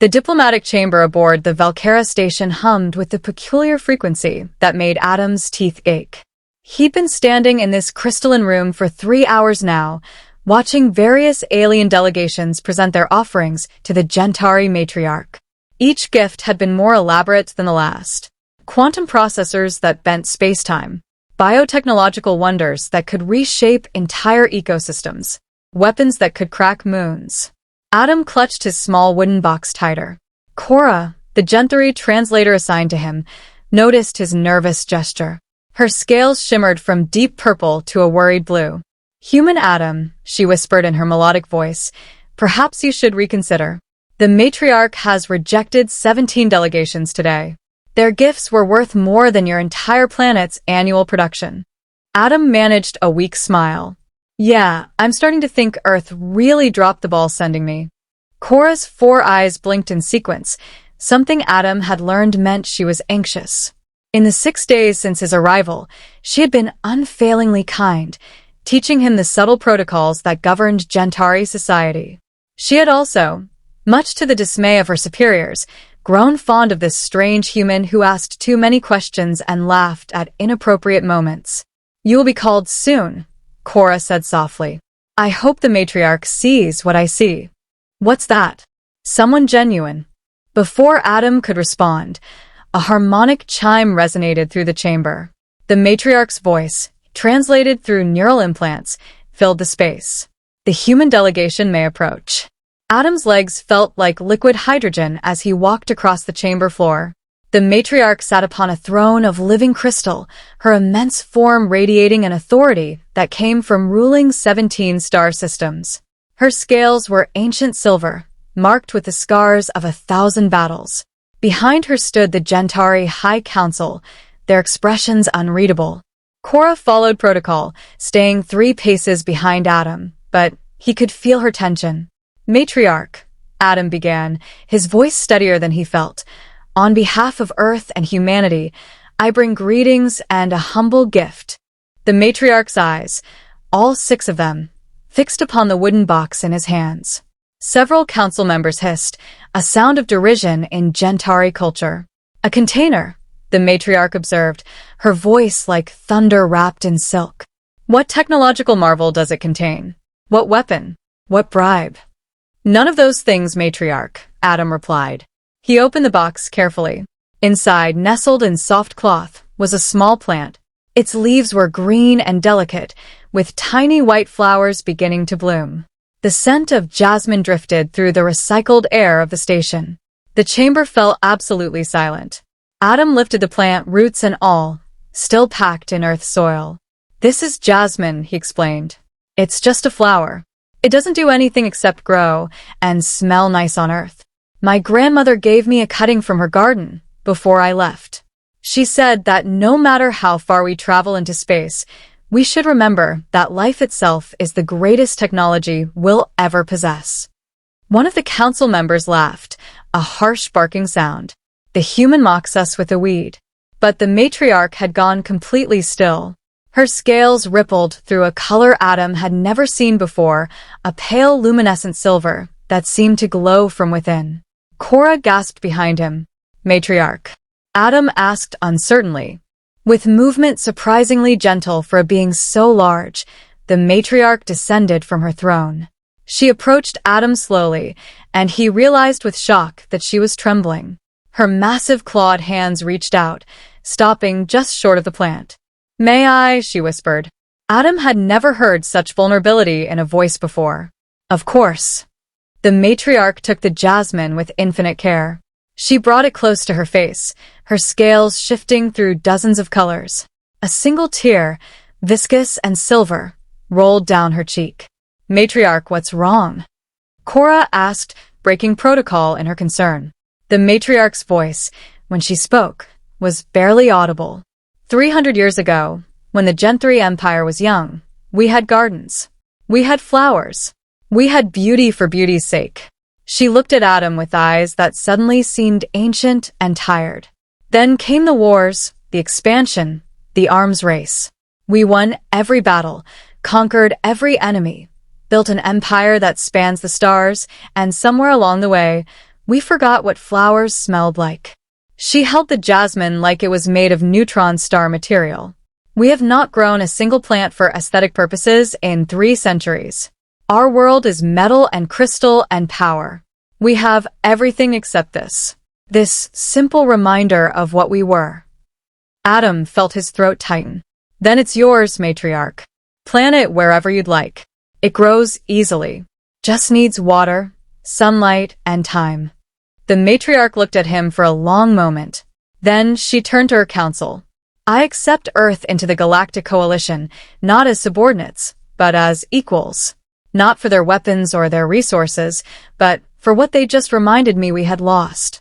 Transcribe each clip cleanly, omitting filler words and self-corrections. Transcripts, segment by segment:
The diplomatic chamber aboard the Velcara Station hummed with the peculiar frequency that made Adam's teeth ache. He'd been standing in this crystalline room for 3 hours now, watching various alien delegations present their offerings to the Gentari Matriarch. Each gift had been more elaborate than the last. Quantum processors that bent space-time, biotechnological wonders that could reshape entire ecosystems, weapons that could crack moons. Adam clutched his small wooden box tighter. Cora, the Gentari translator assigned to him, noticed his nervous gesture. Her scales shimmered from deep purple to a worried blue. "Human Adam," she whispered in her melodic voice, "perhaps you should reconsider. The matriarch has rejected 17 delegations today. Their gifts were worth more than your entire planet's annual production." Adam managed a weak smile. "Yeah, I'm starting to think Earth really dropped the ball sending me." Cora's 4 eyes blinked in sequence. Something Adam had learned meant she was anxious. In the 6 days since his arrival, she had been unfailingly kind, teaching him the subtle protocols that governed Gentari society. She had also, much to the dismay of her superiors, grown fond of this strange human who asked too many questions and laughed at inappropriate moments. "You will be called soon," Cora said softly. "I hope the matriarch sees what I see." "What's that?" "Someone genuine." Before Adam could respond, a harmonic chime resonated through the chamber. The matriarch's voice, translated through neural implants, filled the space. "The human delegation may approach." Adam's legs felt like liquid hydrogen as he walked across the chamber floor. The matriarch sat upon a throne of living crystal, her immense form radiating an authority that came from ruling 17 star systems. Her scales were ancient silver, marked with the scars of 1,000 battles. Behind her stood the Gentari High Council, their expressions unreadable. Cora followed protocol, staying 3 paces behind Adam, but he could feel her tension. "Matriarch," Adam began, his voice steadier than he felt. "On behalf of Earth and humanity, I bring greetings and a humble gift." The matriarch's eyes, all 6 of them, fixed upon the wooden box in his hands. Several council members hissed, a sound of derision in Gentari culture. "A container," the matriarch observed, her voice like thunder wrapped in silk. "What technological marvel does it contain? What weapon? What bribe?" "None of those things, matriarch," Adam replied. He opened the box carefully. Inside, nestled in soft cloth, was a small plant. Its leaves were green and delicate, with tiny white flowers beginning to bloom. The scent of jasmine drifted through the recycled air of the station. The chamber fell absolutely silent. Adam lifted the plant, roots and all, still packed in earth soil. "This is jasmine," he explained. "It's just a flower. It doesn't do anything except grow and smell nice on Earth. My grandmother gave me a cutting from her garden before I left. She said that no matter how far we travel into space, we should remember that life itself is the greatest technology we'll ever possess." One of the council members laughed, a harsh barking sound. "The human mocks us with a weed." But the matriarch had gone completely still. Her scales rippled through a color Adam had never seen before, a pale luminescent silver that seemed to glow from within. Cora gasped behind him. "Matriarch?" Adam asked uncertainly. With movement surprisingly gentle for a being so large, the matriarch descended from her throne. She approached Adam slowly, and he realized with shock that she was trembling. Her massive clawed hands reached out, stopping just short of the plant. "May I?" she whispered. Adam had never heard such vulnerability in a voice before. "Of course." The matriarch took the jasmine with infinite care. She brought it close to her face, her scales shifting through dozens of colors. A single tear, viscous and silver, rolled down her cheek. "Matriarch, what's wrong?" Cora asked, breaking protocol in her concern. The matriarch's voice, when she spoke, was barely audible. 300 years ago, when the Gentari Empire was young, we had gardens. We had flowers. We had beauty for beauty's sake. She looked at Adam with eyes that suddenly seemed ancient and tired. Then came the wars, the expansion, the arms race. We won every battle, conquered every enemy, built an empire that spans the stars, and somewhere along the way, We forgot what flowers smelled like. She held the jasmine like it was made of neutron star material. We have not grown a single plant for aesthetic purposes in 3 centuries. Our world is metal and crystal and power. We have everything except this. This simple reminder of what we were. Adam felt his throat tighten. Then it's yours, Matriarch. Plant it wherever you'd like. It grows easily. Just needs water, sunlight, and time. The matriarch looked at him for a long moment. Then she turned to her council. I accept Earth into the Galactic Coalition, not as subordinates, but as equals. Not for their weapons or their resources, but for what they just reminded me we had lost.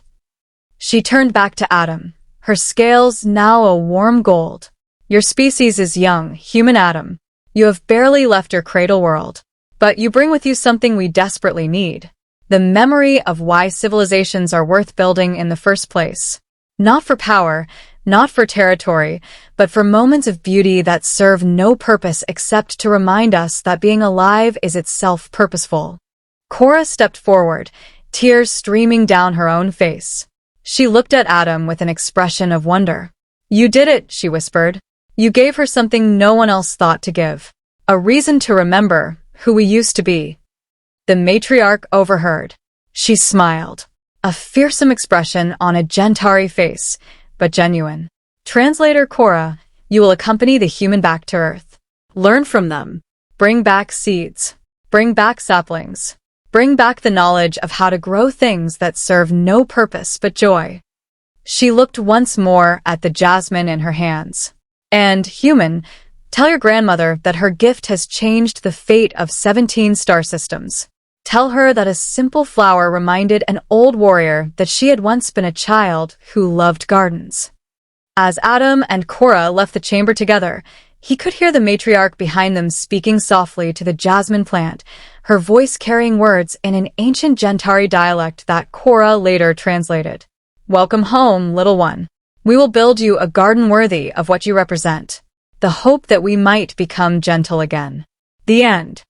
She turned back to Adam, her scales now a warm gold. Your species is young, human Adam. You have barely left your cradle world. But you bring with you something we desperately need. The memory of why civilizations are worth building in the first place. Not for power, not for territory, but for moments of beauty that serve no purpose except to remind us that being alive is itself purposeful. Cora stepped forward, tears streaming down her own face. She looked at Adam with an expression of wonder. You did it, she whispered. You gave her something no one else thought to give. A reason to remember who we used to be. The matriarch overheard. She smiled. A fearsome expression on a Gentari face, but genuine. Translator Cora, you will accompany the human back to Earth. Learn from them. Bring back seeds. Bring back saplings. Bring back the knowledge of how to grow things that serve no purpose but joy. She looked once more at the jasmine in her hands. And, human, tell your grandmother that her gift has changed the fate of 17 star systems. Tell her that a simple flower reminded an old warrior that she had once been a child who loved gardens. As Adam and Cora left the chamber together, he could hear the matriarch behind them speaking softly to the jasmine plant, her voice carrying words in an ancient Gentari dialect that Cora later translated. Welcome home, little one. We will build you a garden worthy of what you represent. The hope that we might become gentle again. The end.